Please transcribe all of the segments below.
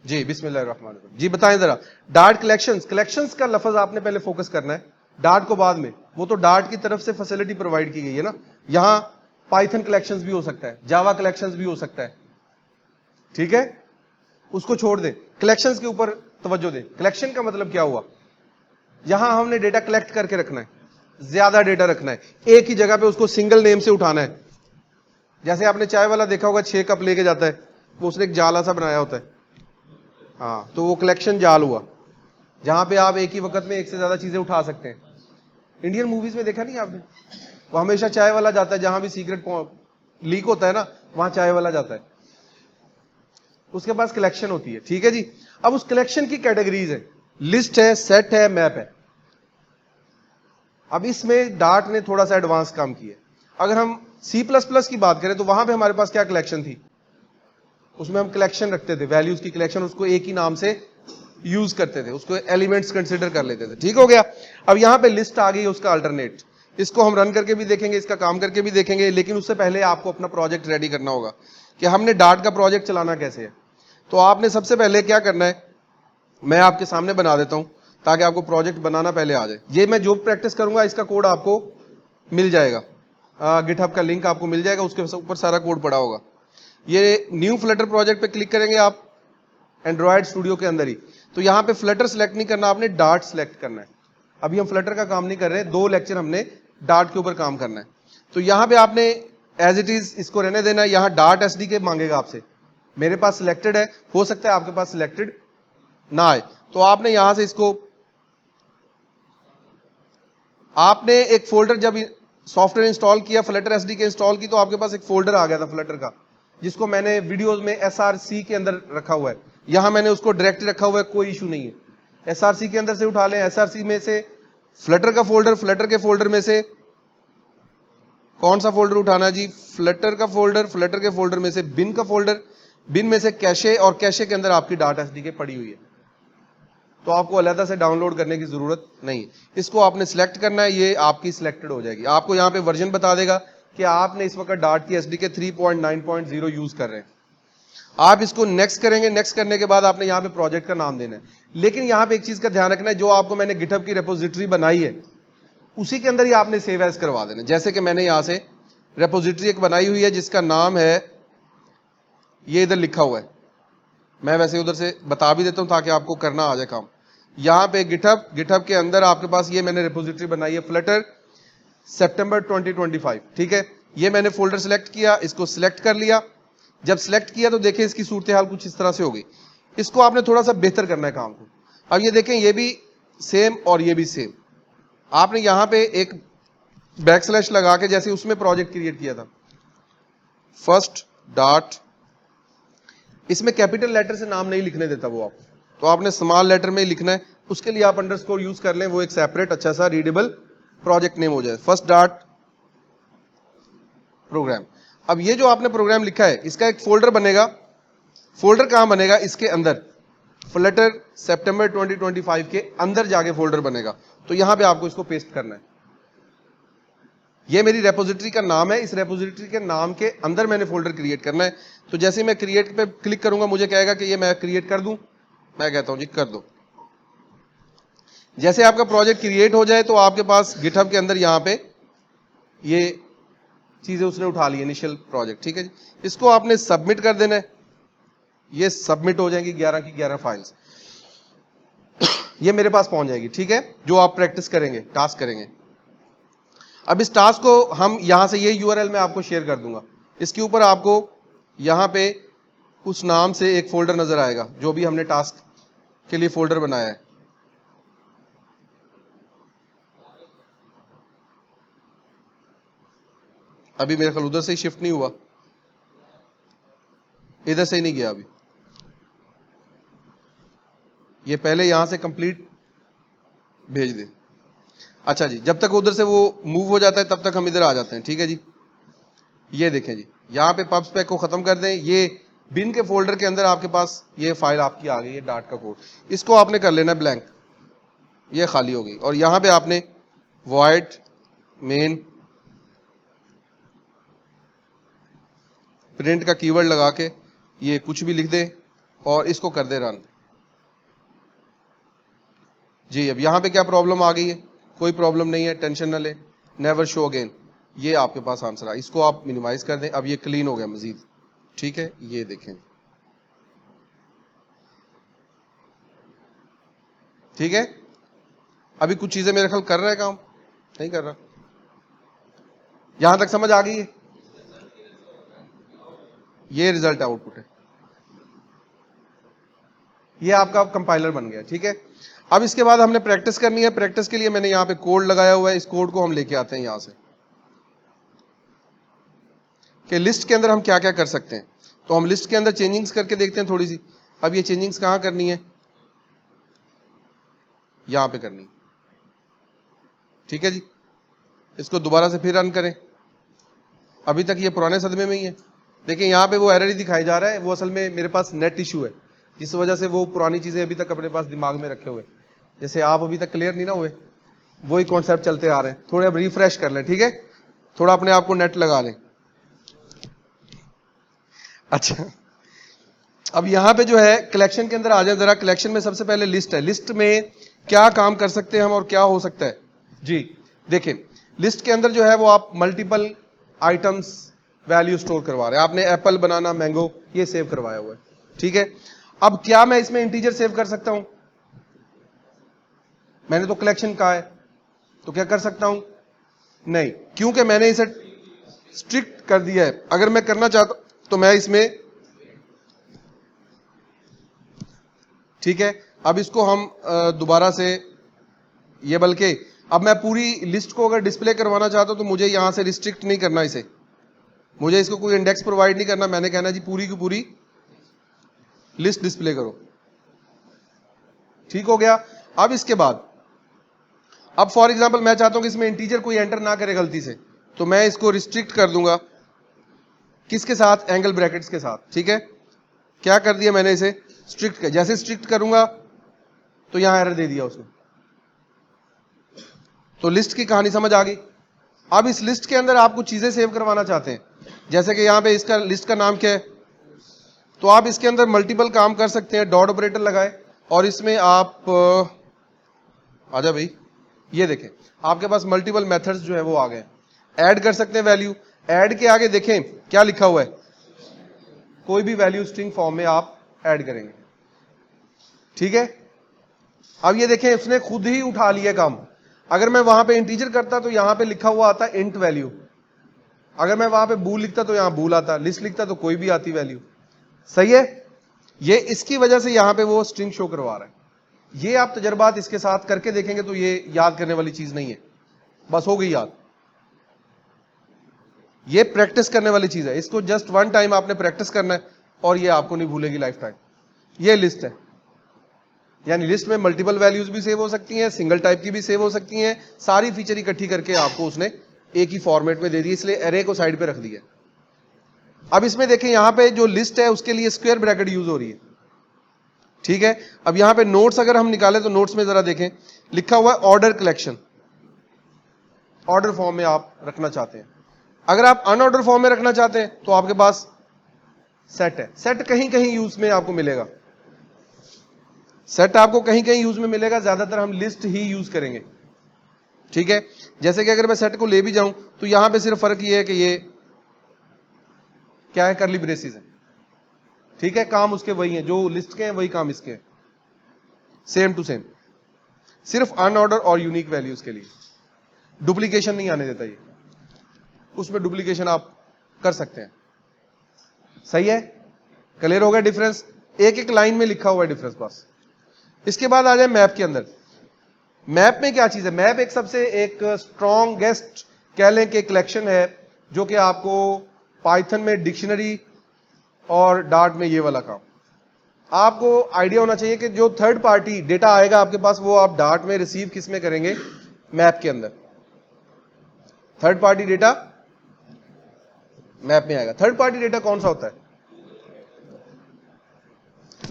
जी बिस्मिल्लाहिर्रहमानिर्रहीम। जी बताएं जरा, डार्ट कलेक्शंस, कलेक्शंस का लफ्ज आपने पहले फोकस करना है, डार्ट को बाद में। वो तो डार्ट की तरफ से फैसिलिटी प्रोवाइड की गई है ना। यहां पाइथन कलेक्शंस भी हो सकता है, जावा कलेक्शंस भी हो सकता है, ठीक है, उसको छोड़ दे, कलेक्शंस के ऊपर तवज्जो दे। कलेक्शन का मतलब क्या हुआ, यहां हमने डेटा कलेक्ट करके रखना है, ज्यादा डेटा रखना है, एक ही जगह पे उसको सिंगल नेम से उठाना है। जैसे आपने चाय वाला देखा होगा 6 कप लेके जाता है, वो उसने एक जाला सा बनाया होता है, हाँ, तो वो कलेक्शन जाल हुआ, जहां पे आप एक ही वक्त में एक से ज्यादा चीजें उठा सकते हैं। इंडियन मूवीज में देखा नहीं आपने, वो हमेशा चाय वाला जाता है, जहां भी सीक्रेट लीक होता है ना, वहां चाय वाला जाता है, उसके पास कलेक्शन होती है, ठीक है जी। अब उस कलेक्शन की कैटेगरीज है, लिस्ट है, सेट है, मैप है। अब इसमें डार्ट ने थोड़ा सा एडवांस काम किया। अगर हम C++ की बात करें तो वहां पे हमारे पास क्या कलेक्शन थी, उसमें हम कलेक्शन रखते थे, वैल्यूज की कलेक्शन, उसको एक ही नाम से यूज करते थे, उसको एलिमेंट्स कंसिडर कर लेते थे, ठीक हो गया। अब यहां पे लिस्ट आ गई उसका अल्टरनेट, इसको हम रन करके भी देखेंगे, इसका काम करके भी देखेंगे, लेकिन उससे पहले आपको अपना प्रोजेक्ट रेडी करना होगा कि हमने डार्ट का प्रोजेक्ट चलाना कैसे है। तो आपने सबसे पहले क्या करना है, मैं आपके सामने बना देता हूं ताकि आपको प्रोजेक्ट बनाना पहले आ जाए। ये मैं जो प्रैक्टिस करूंगा इसका कोड आपको मिल जाएगा, गिटहब का लिंक आपको मिल जाएगा, उसके ऊपर सारा कोड पड़ा होगा। ये न्यू फ्लटर प्रोजेक्ट पे क्लिक करेंगे आप एंड्रॉयड स्टूडियो के अंदर ही, तो यहां पे फ्लटर सेलेक्ट नहीं करना, आपने डार्ट सेलेक्ट करना है। अभी हम फ्लटर का काम नहीं कर रहे, 2 लेक्चर हमने डार्ट के ऊपर काम करना है। तो यहां पे आपने एज इट इज इसको रहने देना है, यहां डार्ट एसडीके मांगेगा आपसे, मेरे पास सिलेक्टेड है, हो सकता है आपके पास सिलेक्टेड ना आए, तो आपने यहां से इसको, आपने एक फोल्डर जब सॉफ्टवेयर इंस्टॉल किया, फ्लटर एसडीके इंस्टॉल की, तो आपके पास एक फोल्डर आ गया था फ्लटर का, जिसको मैंने वीडियोस में एसआरसी के अंदर रखा हुआ है। यहां मैंने उसको डायरेक्ट रखा हुआ है, कोई इशू नहीं है, एसआरसी के अंदर से उठा लें, एसआरसी में से फ्लटर का फोल्डर, फ्लटर के फोल्डर में से कौन सा फोल्डर उठाना है जी, फ्लटर का फोल्डर, फ्लटर के फोल्डर में से बिन का फोल्डर, बिन में से कैशे, और कैशे के अंदर आपकी डाटा एसडीके पड़ी हुई है, तो आपको अलग से डाउनलोड करने की जरूरत नहीं है। इसको आपने सिलेक्ट करना है, ये आपकी सिलेक्टेड हो जाएगी। आपको यहाँ पे वर्जन बता देगा कि आपने इस वक्त डार्ट की एसडीके 3.9.0 यूज कर रहे हैं। आप इसको नेक्स्ट करेंगे, नेक्स्ट करने के बाद आपने यहाँ पे प्रोजेक्ट का नाम देना है। लेकिन यहाँ पे एक चीज का ध्यान रखना है, जो आपको मैंने गिटहब की रेपोजिटरी बनाई है उसी के अंदर ही आपने सेव एज करवा देना। जैसे कि मैंने यहां से रेपोजिटरी एक बनाई हुई है जिसका नाम है, ये इधर लिखा हुआ है, मैं वैसे उधर से बता भी देता हूं ताकि आपको करना आ जाए काम। यहां पे गिटहब, गिटहब के अंदर आपके पास ये मैंने रेपोजिटरी बनाई है, फ्लटर सितंबर 2025, ठीक है। ये मैंने फोल्डर सेलेक्ट किया, इसको सिलेक्ट कर लिया। जब सिलेक्ट किया तो देखें इसकी सूरत हाल कुछ इस तरह से होगी। इसको आपने थोड़ा सा बेहतर करना है काम को। अब ये देखें, ये भी सेम और ये भी सेम। आपने यहां पे एक बैकस्लैश लगा के, जैसे उसमें प्रोजेक्ट क्रिएट किया था, फर्स्ट डार्ट, इसमें कैपिटल लेटर से नाम नहीं लिखने देता वो आपको, तो आपने स्मॉल लेटर में ही लिखना है। उसके लिए आप अंडरस्कोर यूज कर लें, वो एक सेपरेट अच्छा सा रीडेबल प्रोजेक्ट नेम हो जाए, फर्स्ट डार्ट प्रोग्राम। अब ये जो आपने प्रोग्राम लिखा है इसका एक फोल्डर बनेगा। फोल्डर कहां बनेगा, इसके अंदर, फ्लटर सितंबर 2025 के अंदर जाके फोल्डर बनेगा। तो यहां पे आपको इसको पेस्ट करना है। ये मेरी रेपोजिटरी का नाम है, इस रेपोजिटरी के नाम के अंदर मैंने फोल्डर क्रिएट करना है। तो जैसे मैं क्रिएट पे क्लिक करूंगा, मुझे कहेगा कि ये मैं क्रिएट कर दूं, मैं कहता हूं जी कर दो। जैसे आपका प्रोजेक्ट क्रिएट हो जाए तो आपके पास गिटहब के अंदर यहां पे ये चीजें उसने उठा ली, इनिशियल प्रोजेक्ट, ठीक है जी। इसको आपने सबमिट कर देना है, ये सबमिट हो जाएंगी 11 की 11 फाइल्स, ये मेरे पास पहुंच जाएगी, ठीक है। जो आप प्रैक्टिस करेंगे, टास्क करेंगे। अब इस टास्क को हम यहां से, ये यूआरएल मैं आपको शेयर कर दूंगा, इसके ऊपर आपको यहां पे उस नाम से एक फोल्डर नजर आएगा जो भी हमने टास्क के लिए फोल्डर बनाया है। अभी मेरे ख्याल उधर से ही शिफ्ट नहीं हुआ, इधर से ही नहीं गया अभी, ये पहले यहां से कंप्लीट भेज दे। अच्छा जी, जब तक उधर से वो मूव हो जाता है तब तक हम इधर आ जाते हैं, ठीक है जी। ये देखें जी, यहां पे पब स्पेक को खत्म कर दें, ये बिन के फोल्डर के अंदर आपके पास ये फाइल आपकी आ गई है, डार्ट का कोड, इसको आपने कर लेना ब्लैंक, ये खाली हो गई। और यहां पे आपने वॉइड मेन प्रिंट का कीवर्ड लगा के ये कुछ भी लिख दे, और इसको कर दे रन। जी अब यहां पे क्या प्रॉब्लम आ गई है? कोई प्रॉब्लम नहीं है, टेंशन ना ले। नेवर शो अगेन, ये आपके पास आंसर है। इसको आप मिनिमाइज कर दें, अब ये क्लीन हो गया मजीद। ठीक है, ये देखें, ठीक है। अभी कुछ चीजें मेरे ख्याल कर रहा है काम, नहीं कर रहा। यहां तक समझ आ गई है? ये रिजल्ट आउटपुट है, ये आपका कंपाइलर बन गया। ठीक है, अब इसके बाद हमने प्रैक्टिस करनी है। प्रैक्टिस के लिए मैंने यहां पे कोड लगाया हुआ है, इस कोड को हम लेके आते हैं यहां से कि लिस्ट के अंदर हम क्या क्या कर सकते हैं। तो हम लिस्ट के अंदर चेंजिंग्स करके देखते हैं थोड़ी सी। अब ये चेंजिंग्स कहां करनी है? यहां पे करनी है। ठीक है जी, इसको दोबारा से फिर रन करें। अभी तक ये पुराने सदमे में ही है। देखिए यहाँ पे वो एरर ही दिखाई जा रहा है, वो असल में मेरे पास नेट इशू है, जिस वजह से वो पुरानी चीजें अभी तक अपने पास दिमाग में रखे हुए, जैसे आप अभी तक क्लियर नहीं ना हुए, वही कॉन्सेप्ट चलते आ रहे हैं। थोड़े अब रिफ्रेश कर लें, ठीक है, थोड़ा अपने आप को नेट लगा लें। अच्छा, अब यहाँ पे जो है कलेक्शन के अंदर आ जाए जरा। कलेक्शन में सबसे पहले लिस्ट है। लिस्ट में क्या काम कर सकते हैं हम और क्या हो सकता है जी? देखिए, लिस्ट के अंदर जो है वो आप मल्टीपल आइटम्स वैल्यू स्टोर करवा रहे हैं। आपने एप्पल, बनाना, मैंगो ये सेव करवाया हुआ है। ठीक है, अब क्या मैं इसमें इंटीजर सेव कर सकता हूं? मैंने तो कलेक्शन कहा है, तो क्या कर सकता हूं? नहीं, क्योंकि मैंने इसे स्ट्रिक्ट कर दिया है। अगर मैं करना चाहता तो मैं इसमें, ठीक है, अब इसको हम दोबारा से ये, बल्कि अब मैं पूरी लिस्ट को अगर डिस्प्ले करवाना चाहता हूं तो मुझे यहां से रिस्ट्रिक्ट नहीं करना इसे, मुझे इसको कोई इंडेक्स प्रोवाइड नहीं करना। मैंने कहना जी पूरी की पूरी लिस्ट डिस्प्ले करो। ठीक हो गया। अब इसके बाद, अब फॉर एग्जांपल मैं चाहता हूं कि इसमें इंटीजर कोई एंटर ना करे गलती से, तो मैं इसको रिस्ट्रिक्ट कर दूंगा किसके साथ? एंगल ब्रैकेट्स के साथ। ठीक है, क्या कर दिया मैंने? इसे स्ट्रिक्ट कर। जैसे स्ट्रिक्ट करूंगा तो यहां एरर दे दिया उसने। तो लिस्ट की कहानी समझ आ गई। अब इस लिस्ट के अंदर आप कुछ चीजें सेव करवाना चाहते हैं, जैसे कि यहां पे इसका लिस्ट का नाम क्या है, तो आप इसके अंदर मल्टीपल काम कर सकते हैं। डॉट ऑपरेटर लगाए और इसमें आप आजा भाई, ये देखें आपके पास मल्टीपल मेथड्स जो है वो आ गए। ऐड कर सकते हैं वैल्यू। ऐड के आगे देखें क्या लिखा हुआ है, कोई भी वैल्यू स्ट्रिंग फॉर्म में आप ऐड करेंगे। ठीक है, अब ये देखें उसने खुद ही उठा लिया काम। अगर मैं वहां पे इंटीजर करता तो यहां पे लिखा हुआ आता इंट वैल्यू, अगर मैं वहां पे बूल लिखता तो यहां बूल आता, लिस्ट लिखता तो कोई भी आती वैल्यू। सही है, ये इसकी वजह से यहां पे वो स्ट्रिंग शो करवा रहा है। ये आप तजर्बात इसके साथ करके देखेंगे तो ये याद करने वाली चीज नहीं है, बस हो गई याद। ये प्रैक्टिस करने वाली चीज है, इसको जस्ट वन टाइम आपने प्रैक्टिस करना है और ये आपको नहीं भूलेगी लाइफ टाइम। ये लिस्ट है, यानी लिस्ट में मल्टीपल वैल्यूज भी सेव हो सकती हैं, सिंगल टाइप की भी सेव हो सकती हैं, सारी फीचर इकट्ठी करके आपको उसने एक ही फॉर्मेट में दे दी, इसलिए एरे को साइड पे रख दिया। अब इसमें देखें यहां पे जो लिस्ट है उसके लिए स्क्वायर ब्रैकेट यूज हो रही है। ठीक है, अब यहां पे नोट्स अगर हम निकालें तो नोट्स में जरा देखें लिखा हुआ है ऑर्डर कलेक्शन। ऑर्डर फॉर्म में आप रखना चाहते हैं। अगर आप अनऑर्डर फॉर्म में रखना चाहते हैं तो आपके पास सेट है। सेट कहीं कहीं यूज में आपको मिलेगा, सेट आपको कहीं कहीं यूज में मिलेगा, ज्यादातर हम लिस्ट ही यूज करेंगे। ठीक है, जैसे कि अगर मैं सेट को ले भी जाऊं तो यहां पे सिर्फ फर्क ये है कि ये क्या है, करली ब्रेसिस है। ठीक है, काम उसके वही है, जो लिस्ट के हैं वही काम इसके हैं, सेम टू सेम, सिर्फ अनऑर्डर और यूनिक वैल्यूज के लिए। डुप्लीकेशन नहीं आने देता ये, उसमें डुप्लीकेशन आप कर सकते हैं। सही है, क्लियर हो गया डिफरेंस? एक एक लाइन में लिखा हुआ है डिफरेंस बस। इसके बाद आ जाए मैप के अंदर। मैप में क्या चीज है? मैप एक सबसे एक स्ट्रॉन्गेस्ट कह लें कि कलेक्शन है, जो कि आपको पाइथन में डिक्शनरी और डार्ट में ये वाला काम, आपको आइडिया होना चाहिए कि जो थर्ड पार्टी डेटा आएगा आपके पास वो आप डार्ट में रिसीव किस में करेंगे? मैप के अंदर। थर्ड पार्टी डेटा मैप में आएगा। थर्ड पार्टी डेटा कौन सा होता है?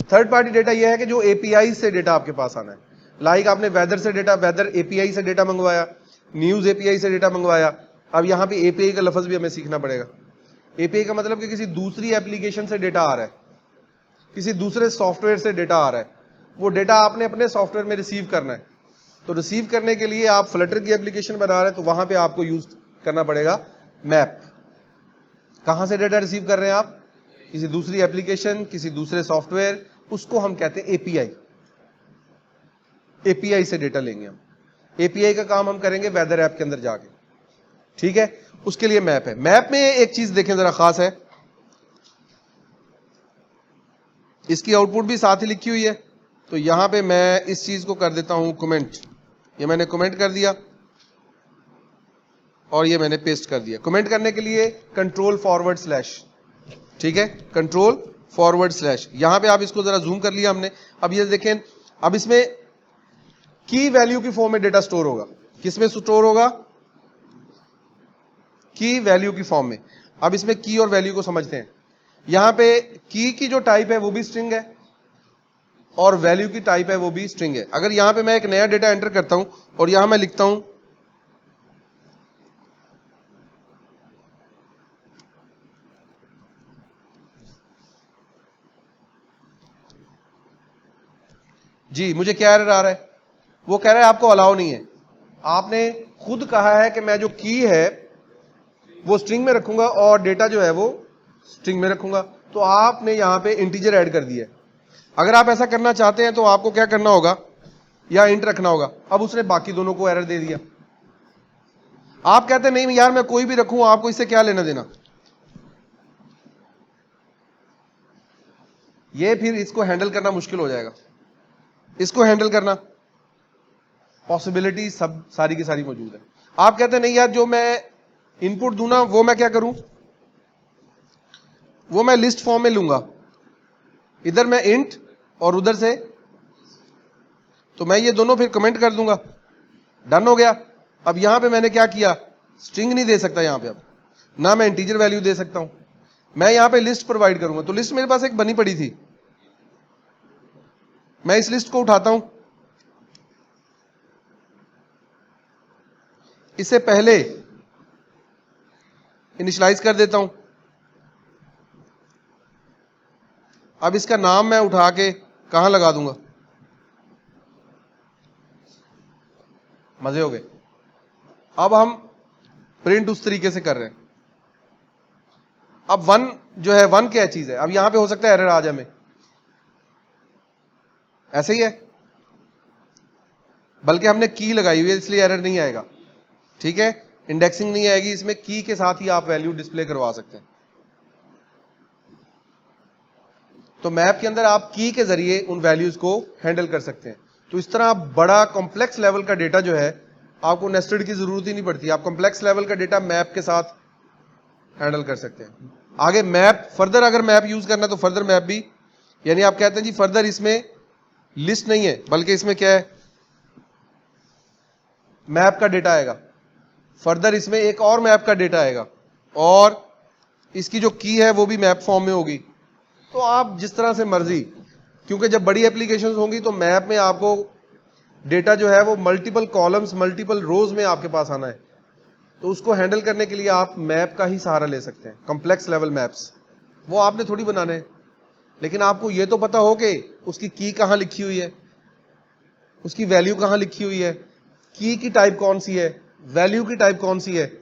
थर्ड पार्टी डेटा यह है कि जो एपीआई से डेटा आपके पास आना है। लाइक आपने वेदर से डेटा, वेदर एपीआई से डेटा मंगवाया, न्यूज एपीआई से डेटा मंगवाया। अब यहां पे एपीआई का लफ्ज भी हमें सीखना पड़ेगा। एपीआई का मतलब कि किसी दूसरी एप्लीकेशन से डेटा आ रहा है, किसी दूसरे सॉफ्टवेयर से डेटा आ रहा है, वो डेटा आपने अपने सॉफ्टवेयर में रिसीव करना है। तो रिसीव करने के लिए आप फ्लटर की एप्लीकेशन बना रहे हैं, तो वहां पे आपको यूज करना पड़ेगा मैप। कहां से डेटा रिसीव कर रहे हैं आप? किसी दूसरी एप्लीकेशन, किसी दूसरे सॉफ्टवेयर, उसको हम कहते हैं एपीआई। एपीआई से डेटा लेंगे हम। एपीआई का काम हम करेंगे वेदर ऐप के अंदर जाके, ठीक है। उसके लिए मैप है। मैप में एक चीज देखें जरा खास है, इसकी आउटपुट भी साथ ही लिखी हुई है। तो यहां पे मैं इस चीज को कर देता हूं कमेंट। ये मैंने कमेंट कर दिया और ये मैंने पेस्ट कर दिया। कमेंट करने के लिए कंट्रोल/, ठीक है, कंट्रोल/। यहां पे आप इसको जरा जूम कर लिया हमने। अब ये देखें, अब इसमें की वैल्यू की फॉर्म में डेटा स्टोर होगा। किसमें स्टोर होगा? की वैल्यू की फॉर्म में। अब इसमें की और वैल्यू को समझते हैं। यहां पे की की जो टाइप है वो भी स्ट्रिंग है और वैल्यू की टाइप है वो भी स्ट्रिंग है। अगर यहां पे मैं एक नया डेटा एंटर करता हूं और यहां मैं लिखता हूं जी, मुझे क्या एरर आ रहा है? वो कह रहा है आपको अलाउ नहीं है। आपने खुद कहा है कि मैं जो की है वो स्ट्रिंग में रखूंगा और डेटा जो है वो स्ट्रिंग में रखूंगा। तो आपने यहां पे इंटीजर ऐड कर दिया है। अगर आप ऐसा करना चाहते हैं तो आपको क्या करना होगा? या इंट रखना होगा। अब उसने बाकी दोनों को एरर दे दिया। आप कहते नहीं यार मैं कोई भी रखूं, आपको इससे क्या लेना देना। ये फिर इसको हैंडल करना मुश्किल हो जाएगा। इसको हैंडल करना पॉसिबिलिटी सब सारी की सारी मौजूद है। आप कहते नहीं यार जो मैं इनपुट दूं ना वो मैं क्या करूं, वो मैं लिस्ट फॉर्म में लूंगा, इधर मैं इंट और उधर से, तो मैं ये दोनों फिर कमेंट कर दूंगा। डन हो गया। अब यहां पे मैंने क्या किया? स्ट्रिंग नहीं दे सकता यहां पे, अब ना मैं इंटीजर वैल्यू दे सकता हूं। मैं यहां पे लिस्ट प्रोवाइड करूंगा। तो लिस्ट मेरे पास एक बनी पड़ी थी, मैं इस लिस्ट को उठाता हूं, इससे पहले इनिशियलाइज कर देता हूं। अब इसका नाम मैं उठा के कहां लगा दूंगा? मजे हो गए। अब हम प्रिंट उस तरीके से कर रहे हैं। अब वन जो है, वन क्या चीज है? अब यहां पे हो सकता है एरर आ जाए हमें, ऐसे ही है, बल्कि हमने की लगाई हुई है इसलिए एरर नहीं आएगा, ठीक है। इंडेक्सिंग नहीं आएगी इसमें, की के साथ ही आप वैल्यू डिस्प्ले करवा सकते हैं। तो मैप के अंदर आप की के जरिए उन वैल्यूज को हैंडल कर सकते हैं। तो इस तरह बड़ा कॉम्प्लेक्स लेवल का डेटा जो है आपको नेस्टेड की जरूरत ही नहीं पड़ती। आप कॉम्प्लेक्स लेवल का डेटा मैप के साथ हैंडल कर सकते हैं। आगे मैप फर्दर, अगर मैप यूज करना तो फर्दर मैप भी, यानी आप कहते हैं जी फर्दर इसमें लिस्ट नहीं है बल्कि इसमें क्या है? मैप का डेटा आएगा। फर्दर इसमें एक और मैप का डेटा आएगा और इसकी जो की है वो भी मैप फॉर्म में होगी। तो आप जिस तरह से मर्जी, क्योंकि जब बड़ी एप्लीकेशंस होंगी तो मैप में आपको डेटा जो है वो मल्टीपल कॉलम्स, मल्टीपल रोज में आपके पास आना है। तो उसको हैंडल करने के लिए आप मैप का ही सहारा ले सकते हैं। कॉम्प्लेक्स लेवल मैप्स वो आपने थोड़ी बनाने हैं, लेकिन आपको ये तो पता हो कि उसकी की कहां लिखी हुई है, उसकी वैल्यू कहां लिखी हुई है, की टाइप कौन सी है, वैल्यू की टाइप कौन सी है।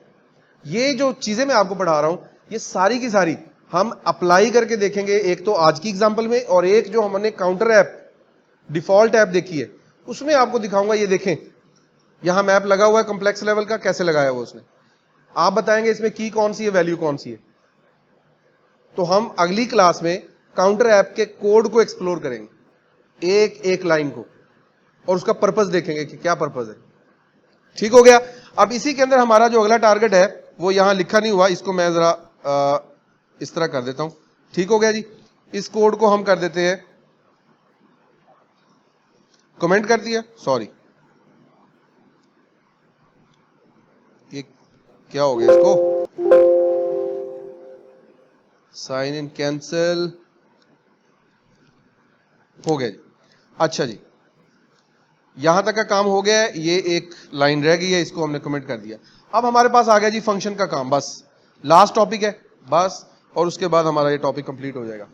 ये जो चीजें मैं आपको पढ़ा रहा हूं ये सारी की सारी हम अप्लाई करके देखेंगे। एक तो आज की एग्जांपल में, और एक जो हमने काउंटर ऐप, डिफॉल्ट ऐप देखी है, उसमें आपको दिखाऊंगा। ये देखें यहां मैप लगा हुआ है कॉम्प्लेक्स लेवल का, कैसे लगाया हुआ उसने। आप बताएंगे इसमें की कौन सी है, वैल्यू कौन सी है। तो हम अगली क्लास में काउंटर ऐप के कोड को एक्सप्लोर करेंगे, एक एक लाइन को, और उसका पर्पस देखेंगे कि क्या पर्पस है। ठीक हो गया। अब इसी के अंदर हमारा जो अगला टारगेट है वो यहां लिखा नहीं हुआ, इसको मैं जरा इस तरह कर देता हूं। ठीक हो गया जी। इस कोड को हम कर देते हैं, कमेंट कर दिया, सॉरी ये क्या हो गया, इसको साइन इन कैंसिल हो गया जी। अच्छा जी, यहां तक का काम हो गया है। ये एक लाइन रह गई है, इसको हमने कमेंट कर दिया। अब हमारे पास आ गया जी फंक्शन का काम, बस लास्ट टॉपिक है बस, और उसके बाद हमारा ये टॉपिक कंप्लीट हो जाएगा।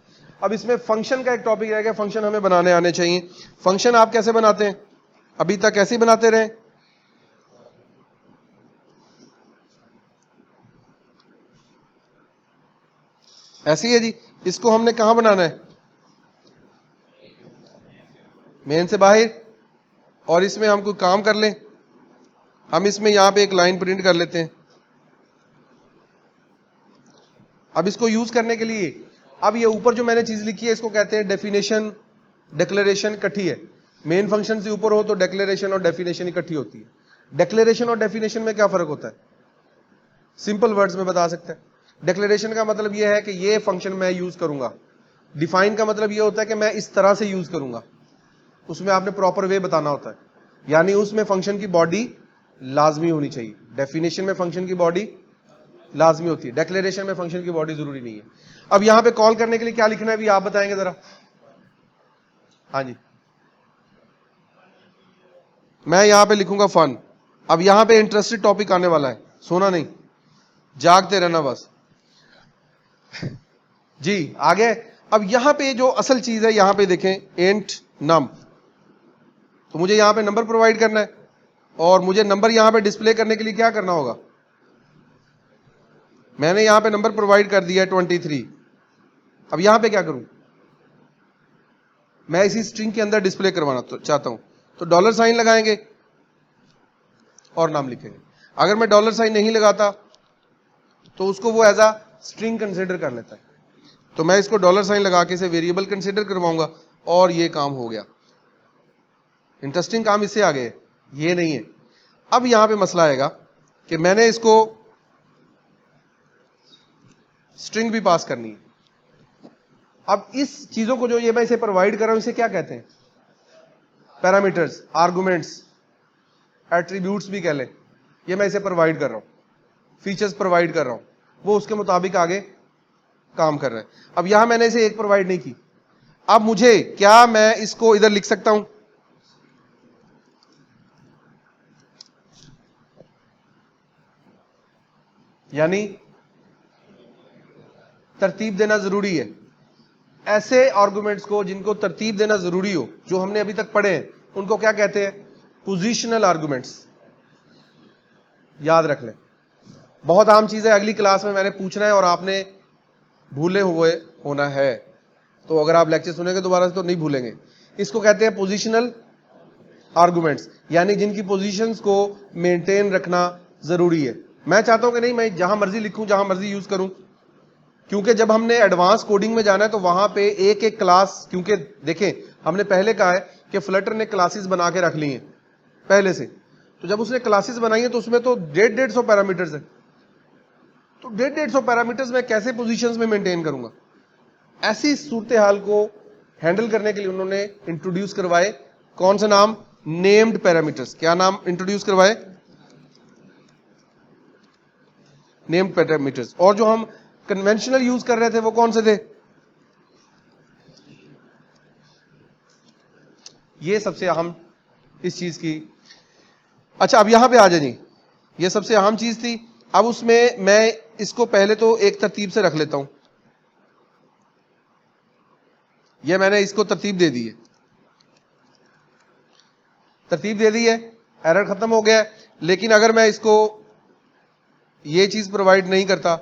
अब इसमें फंक्शन का एक टॉपिक रह गया, फंक्शन हमें बनाने आने चाहिए। फंक्शन आप कैसे बनाते हैं, अभी तक कैसे बनाते रहे? ऐसे ही है जी। इसको हमने कहां बनाना है? मेन से बाहर। और इसमें हम कोई काम कर लें, हम इसमें यहां पे एक लाइन प्रिंट कर लेते हैं। अब इसको यूज करने के लिए, अब ये ऊपर जो मैंने चीज लिखी है इसको कहते हैं डेफिनेशन डिक्लेरेशन इकट्ठी है। मेन फंक्शन से ऊपर हो तो डिक्लेरेशन और डेफिनेशन इकट्ठी होती है। डिक्लेरेशन और डेफिनेशन में क्या फर्क होता है? सिंपल वर्ड्स में बता सकते हैं। डिक्लेरेशन का मतलब यह है कि ये फंक्शन मैं यूज करूंगा। डिफाइन का मतलब यह होता है कि मैं इस तरह से यूज करूंगा, उसमें आपने प्रॉपर वे बताना होता है, यानी उसमें फंक्शन की बॉडी लाजमी होनी चाहिए। डेफिनेशन में फंक्शन की बॉडी लाजमी होती है, डिक्लेरेशन में फंक्शन की बॉडी जरूरी नहीं है। अब यहां पे कॉल करने के लिए क्या लिखना है भी आप बताएंगे जरा। हाँ जी, मैं यहां पे लिखूंगा फन। अब यहां पे इंटरेस्टेड टॉपिक आने वाला है, सोना नहीं, जागते रहना बस। जी आगे। अब यहां पे जो असल चीज है, यहां पे देखें एंट नम, तो मुझे यहां पे नंबर प्रोवाइड करना है और मुझे नंबर यहां पे डिस्प्ले करने के लिए क्या करना होगा? मैंने यहां पे नंबर प्रोवाइड कर दिया है 23। अब यहां पे क्या करूं? मैं इसी स्ट्रिंग के अंदर डिस्प्ले करवाना चाहता हूं, तो डॉलर साइन लगाएंगे और नाम लिखेंगे। अगर मैं डॉलर साइन नहीं लगाता तो उसको वो एज अ स्ट्रिंग कंसिडर कर लेता है, तो मैं इसको डॉलर साइन लगा के इसे वेरिएबल कंसिडर करवाऊंगा और ये काम हो गया। इंटरेस्टिंग काम इससे आगे है, ये नहीं है। अब यहां पे मसला आएगा कि मैंने इसको स्ट्रिंग भी पास करनी है। अब इस चीजों को जो ये मैं इसे प्रोवाइड कर रहा हूं, इसे क्या कहते हैं? पैरामीटर्स, आर्गुमेंट्स, एट्रीब्यूट्स भी कह लें। ये मैं इसे प्रोवाइड कर रहा हूं, फीचर्स प्रोवाइड कर रहा हूं, वो उसके मुताबिक आगे काम कर रहा है। अब यहां मैंने इसे एक प्रोवाइड नहीं की। अब मुझे क्या मैं इसको इधर लिख सकता हूं? यानी तरतीब देना जरूरी है। ऐसे आर्गुमेंट्स को जिनको तरतीब देना जरूरी हो, जो हमने अभी तक पढ़े हैं, उनको क्या कहते हैं? Positional arguments. याद रख लें, बहुत आम चीज है, अगली क्लास में मैंने पूछना है और आपने भूले हुए होना है, तो अगर आप लेक्चर सुनेंगे दोबारा से तो नहीं भूलेंगे। इसको कहते हैं पोजिशनल आर्गुमेंट्स, यानी जिनकी पोजीशंस को मेंटेन रखना जरूरी है। मैं चाहता हूं कि नहीं, मैं जहां मर्जी लिखूं, जहां मर्जी यूज करूं, क्योंकि जब हमने एडवांस कोडिंग में जाना है तो वहां पे एक एक क्लास, क्योंकि देखें हमने पहले कहा है कि फ्लटर ने क्लासेस बना के रख ली हैं पहले से, तो जब उसने क्लासेस बनाई है तो उसमें तो 150 पैरामीटर्स है, तो 150 पैरामीटर्स मैं कैसे पोजीशंस में मेंटेन करूंगा? ऐसी सूरत हाल को हैंडल करने के लिए उन्होंने इंट्रोड्यूस करवाए कौन सा नाम? Named parameters. क्या नाम इंट्रोड्यूस करवाए? Named parameters. और जो हम कन्वेंशनल यूज कर रहे थे वो कौन से थे? ये सबसे अहम इस चीज की। अच्छा, अब यहां पे आ जाए जी, ये सबसे अहम चीज थी। अब उसमें मैं इसको पहले तो एक तरतीब से रख लेता हूं। ये मैंने इसको तरतीब दे दी है, तरतीब दे दी है, एरर खत्म हो गया है। लेकिन अगर मैं इसको ये चीज प्रोवाइड नहीं करता,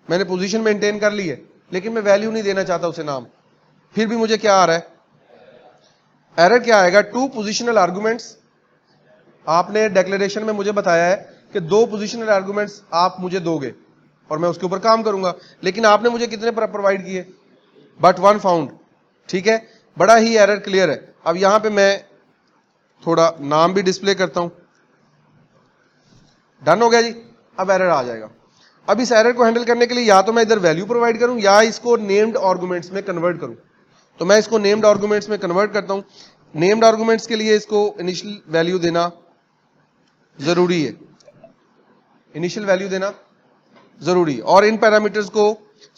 मैंने पोजीशन मेंटेन कर ली है लेकिन मैं वैल्यू नहीं देना चाहता उसे नाम, फिर भी मुझे क्या आ रहा है? एरर क्या आएगा? 2 पोजिशनल आर्गुमेंट्स। आपने डिक्लेरेशन में मुझे बताया है कि 2 पोजिशनल आर्गुमेंट्स आप मुझे दोगे और मैं उसके ऊपर काम करूंगा, लेकिन आपने मुझे कितने प्रोवाइड किए? But 1 found. ठीक है, बड़ा ही एरर क्लियर है। अब यहां पे मैं थोड़ा नाम भी डिस्प्ले करता हूं। डन हो गया जी। अब एरर आ जाएगा। अब इस एरर को हैंडल करने के लिए या तो मैं इधर वैल्यू प्रोवाइड करूं या इसको नेम्ड आर्गुमेंट्स में कन्वर्ट करूं। तो मैं इसको नेम्ड आर्गुमेंट्स में कन्वर्ट करता हूं। नेम्ड आर्गुमेंट्स के लिए इसको इनिशियल वैल्यू देना जरूरी है, इनिशियल वैल्यू देना जरूरी है, और इन पैरामीटर्स को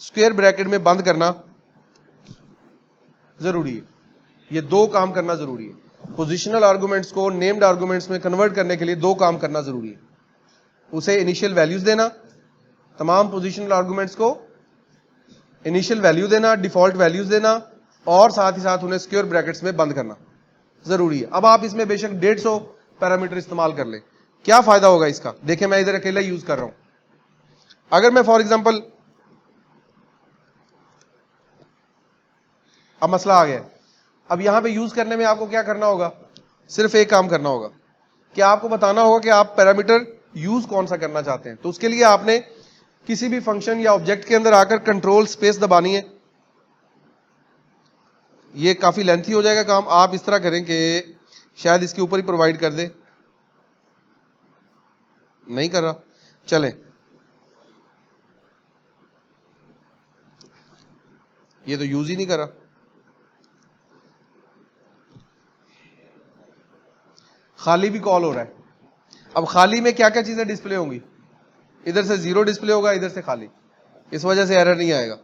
स्क्वायर ब्रैकेट में बंद करना जरूरी है। ये 2 काम करना जरूरी है। पोजिशनल आर्गुमेंट्स को नेम्ड आर्गुमेंट्स में कन्वर्ट करने के लिए 2 काम करना जरूरी है। उसे इनिशियल वैल्यूज देना, तमाम पोजिशनल आर्गुमेंट्स को इनिशियल वैल्यू देना, डिफॉल्ट वैल्यूज देना और साथ ही साथ उन्हें स्क्वायर ब्रैकेट्स में बंद करना जरूरी है। अब आप इसमें बेशक 150 पैरामीटर इस्तेमाल कर ले, क्या फायदा होगा इसका? देखिए मैं इधर अकेला यूज कर रहा हूं। अगर मैं फॉर एग्जांपल, अब मसला आ गया, अब यहां पे यूज करने में आपको क्या करना होगा? सिर्फ एक काम करना होगा कि आपको बताना होगा कि आप पैरामीटर यूज कौन सा करना चाहते हैं। तो उसके लिए आपने किसी भी फंक्शन या ऑब्जेक्ट के अंदर आकर कंट्रोल स्पेस दबानी है। ये काफी लेंथी हो जाएगा काम, आप इस तरह करें कि शायद इसके ऊपर ही प्रोवाइड कर दे। नहीं कर रहा, चलें, ये तो यूज ही नहीं कर रहा। खाली भी कॉल हो रहा है। अब खाली में क्या क्या चीजें डिस्प्ले होंगी? इधर से 0 डिस्प्ले होगा, इधर से खाली, इस वजह से एरर नहीं आएगा।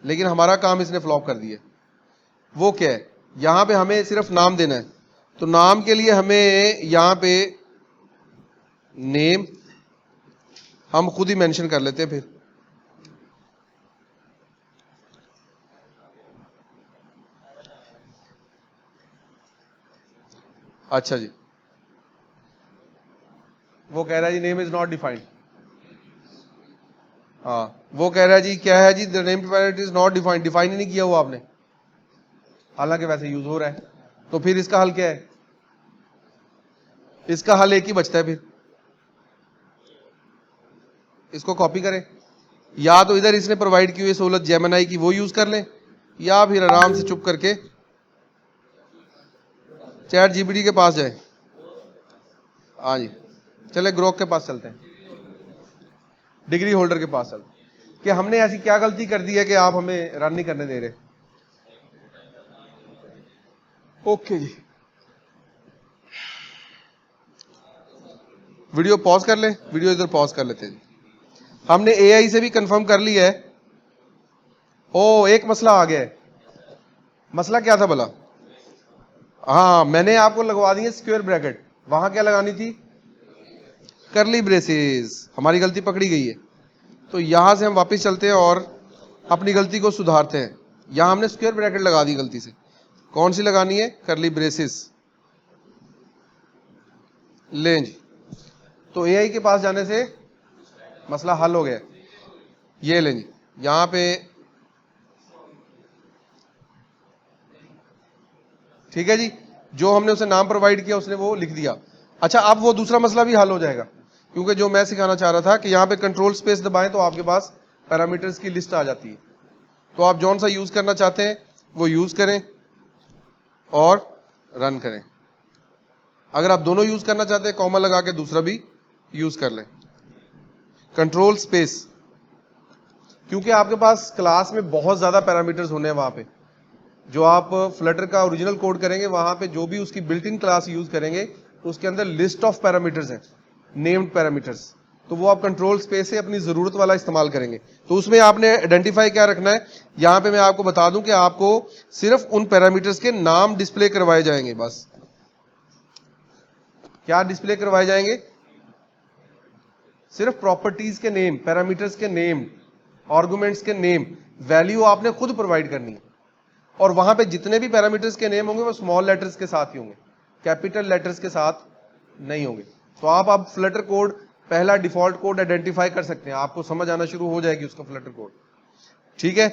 लेकिन हमारा काम इसने फ्लॉप कर दिया। वो क्या है? यहां पे हमें सिर्फ नाम देना है, तो नाम के लिए हमें यहां पे नेम हम खुद ही मेंशन कर लेते हैं। फिर अच्छा जी, वो कह रहा है जी नेम इज नॉट डिफाइंड। हाँ, वो कह रहा है जी क्या है जी, the name parameter is not defined, define ही नहीं किया हुआ आपने, हालांकि वैसे यूज हो रहा है। तो फिर इसका हल क्या है? इसका हल एक ही बचता है, फिर इसको कॉपी करें, या तो इधर इसने प्रोवाइड की हुई सहूलत जेमिनी की वो यूज कर लें, या फिर आराम से चुप करके चैट जीपीटी के पास जाए। हाँ जी, चले ग्रोक के पास चलते हैं, डिग्री होल्डर के पास चलते हैं कि हमने ऐसी क्या गलती कर दी है कि आप हमें रन नहीं करने दे रहे। ओके जी, वीडियो पॉज कर ले, वीडियो इधर पॉज कर लेते हैं। हमने एआई से भी कंफर्म कर लिया है। ओ, एक मसला आ गया है। मसला क्या था भला? हाँ, मैंने आपको लगवा दी है स्क्वायर ब्रैकेट, वहां क्या लगानी थी? करली ब्रेसेस। हमारी गलती पकड़ी गई है। तो यहां से हम वापस चलते हैं और अपनी गलती को सुधारते हैं। यहां हमने स्क्वायर ब्रैकेट लगा दी गलती से, कौन सी लगानी है? करली ब्रेसेस। लें जी, तो एआई के पास जाने से मसला हल हो गया। ये लें जी, यहां पे ठीक है जी, जो हमने उसे नाम प्रोवाइड किया उसने वो लिख दिया। अच्छा, अब वो दूसरा मसला भी हल हो जाएगा, क्योंकि जो मैं सिखाना चाह रहा था कि यहाँ पे कंट्रोल स्पेस दबाएं तो आपके पास पैरामीटर्स की लिस्ट आ जाती है। तो आप जौन सा यूज करना चाहते हैं वो यूज करें और रन करें। अगर आप दोनों यूज करना चाहते हैं, कॉमा लगा के दूसरा भी यूज कर लें। कंट्रोल स्पेस, क्योंकि आपके पास क्लास में बहुत ज्यादा पैरामीटर्स होने हैं। वहां पे जो आप फ्लटर का ओरिजिनल कोड करेंगे, वहां पे जो भी उसकी बिल्ट इन क्लास यूज करेंगे, तो उसके अंदर लिस्ट ऑफ पैरामीटर्स हैं, नेम्ड पैरामीटर्स। तो वो आप कंट्रोल स्पेस से अपनी जरूरत वाला इस्तेमाल करेंगे। तो उसमें आपने आइडेंटिफाई क्या रखना है, यहां पे मैं आपको बता दूं कि आपको सिर्फ उन पैरामीटर्स के नाम डिस्प्ले करवाए जाएंगे। बस क्या डिस्प्ले करवाए जाएंगे? सिर्फ प्रॉपर्टीज के नेम, पैरामीटर्स के नेम, आर्गुमेंट्स के नेम, वैल्यू आपने खुद प्रोवाइड करनी है। और वहां पे जितने भी पैरामीटर्स के नेम होंगे वो स्मॉल लेटर्स के साथ ही होंगे, कैपिटल लेटर्स के साथ नहीं होंगे। तो आप अब फ्लटर कोड, पहला डिफॉल्ट कोड आइडेंटिफाई कर सकते हैं, आपको समझ आना शुरू हो जाएगी उसका फ्लटर कोड। ठीक है,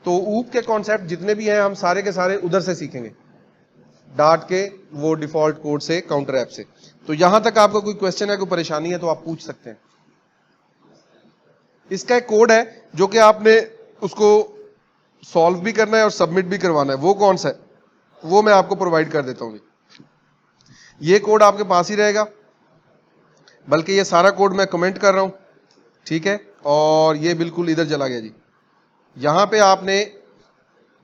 तो ऊप के कॉन्सेप्ट जितने भी हैं हम सारे के सारे उधर से सीखेंगे, डार्ट के वो डिफॉल्ट कोड से, काउंटर ऐप से। तो यहां तक आपका कोई क्वेश्चन है, कोई परेशानी है तो आप पूछ सकते हैं। इसका एक कोड है जो कि आपने उसको सॉल्व भी करना है और सबमिट भी करवाना है। वो कौन सा है? वो मैं आपको प्रोवाइड कर देता हूं। ये कोड आपके पास ही रहेगा, बल्कि ये सारा कोड मैं कमेंट कर रहा हूं, ठीक है। और ये बिल्कुल इधर चला गया जी। यहां पे आपने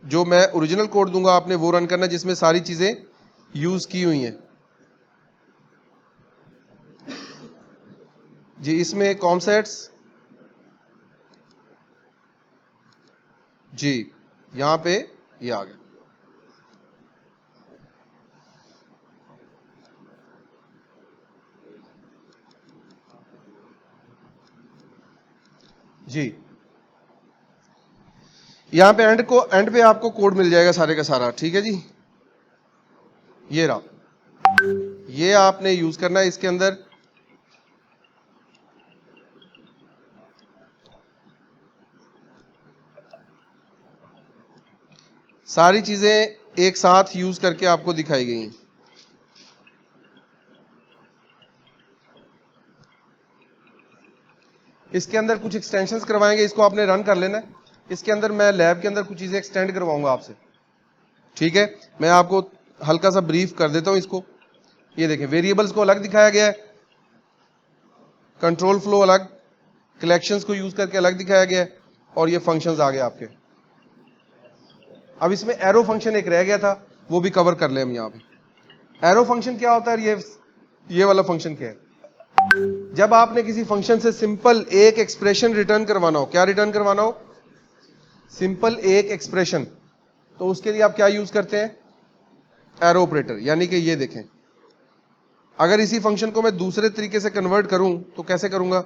जो मैं ओरिजिनल कोड दूंगा आपने वो रन करना है, जिसमें सारी चीजें यूज की हुई हैं जी। इसमें कॉन्सेप्ट्स जी, यहां पे ये आ गया जी। यहां पे एंड पे आपको कोड मिल जाएगा सारे का सारा, ठीक है जी। ये रहा, ये आपने यूज करना है इसके अंदर। सारी चीजें एक साथ यूज करके आपको दिखाई गई हैं। इसके अंदर कुछ एक्सटेंशंस करवाएंगे, इसको आपने रन कर लेना है। इसके अंदर मैं लैब के अंदर कुछ चीजें एक्सटेंड करवाऊंगा आपसे, ठीक है। मैं आपको हल्का सा ब्रीफ कर देता हूं इसको। ये देखें, वेरिएबल्स को अलग दिखाया गया है, कंट्रोल फ्लो अलग, कलेक्शंस को यूज करके अलग दिखाया गया है, और ये फंक्शंस आ गए आपके। अब इसमें एरो फंक्शन एक रह गया था, वो भी कवर कर ले हम यहाँ पे। एरो फंक्शन क्या होता है, ये वाला फंक्शन क्या है? जब आपने किसी फंक्शन से सिंपल एक एक्सप्रेशन रिटर्न करवाना हो, क्या रिटर्न करवाना हो? सिंपल एक एक्सप्रेशन, तो उसके लिए आप क्या यूज करते हैं? Arrow operator. यानी कि ये देखें, अगर इसी फंक्शन को मैं दूसरे तरीके से कन्वर्ट करूं तो कैसे करूंगा?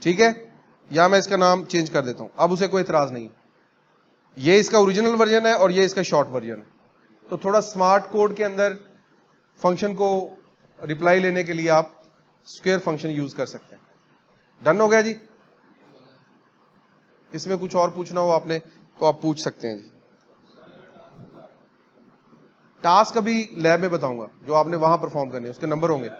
ठीक है, या मैं इसका नाम चेंज कर देता हूं, अब उसे कोई इतराज नहीं। ये इसका ओरिजिनल वर्जन है और ये इसका शॉर्ट वर्जन है। तो थोड़ा स्मार्ट कोड के अंदर फंक्शन को रिप्लाई लेने के लिए आप स्क्वायर फंक्शन यूज कर सकते हैं। डन हो गया जी। इसमें कुछ और पूछना हो आपने तो आप पूछ सकते हैं जी। टास्क अभी लैब में बताऊंगा, जो आपने वहां परफॉर्म करने, उसके नंबर होंगे।